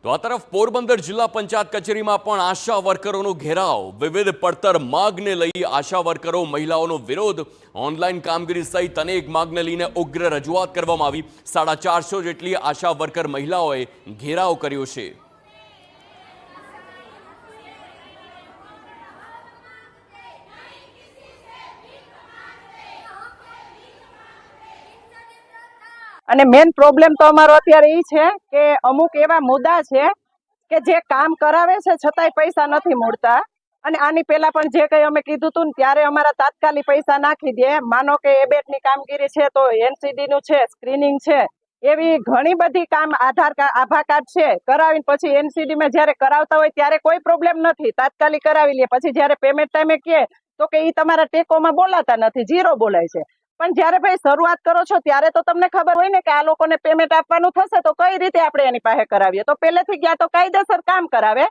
તો આ તરફ પોરબંદર જિલ્લા પંચાયત કચેરીમાં પણ આશા વર્કરોનો ઘેરાવ, વિવિધ પડતર માગને લઈ આશા વર્કરો મહિલાઓનો વિરોધ, ઓનલાઈન કામગીરી સહિત અનેક માગને લઈને ઉગ્ર રજૂઆત કરવામાં આવી। 450 જેટલી આશા વર્કર મહિલાઓએ ઘેરાવ કર્યો છે। અને મેન પ્રોબ્લેમ તો અમારો અત્યારે એ છે કે અમુક એવા મુદ્દા છે કે જે કામ કરાવે છે છતાંય પૈસા નથી મળતા। અને આની પહેલા પણ જે કંઈ અમે કીધું હતું ને ત્યારે અમારા તાત્કાલિક પૈસા નાખી દે। માનો કે એબેટની કામગીરી છે તો એનસીડી નું છે, સ્ક્રીનિંગ છે, એવી ઘણી બધી કામ આભા કાર્ડ છે કરાવીને પછી એનસીડી માં જ્યારે કરાવતા હોય ત્યારે કોઈ પ્રોબ્લેમ નથી, તાત્કાલિક કરાવી લે। પછી જ્યારે પેમેન્ટ ટાઈમે કહે તો કે એ તમારા ટેકોમાં બોલાતા નથી, ઝીરો બોલાય છે। પણ જ્યારે ભાઈ શરૂઆત કરો છો ત્યારે તો તમને ખબર હોય ને કે આ લોકોને પેમેન્ટ આપવાનું થશે તો કઈ રીતે આપણે એની પાસે કરાવીએ। તો પહેલેથી ગયા તો કાયદેસર કામ કરાવે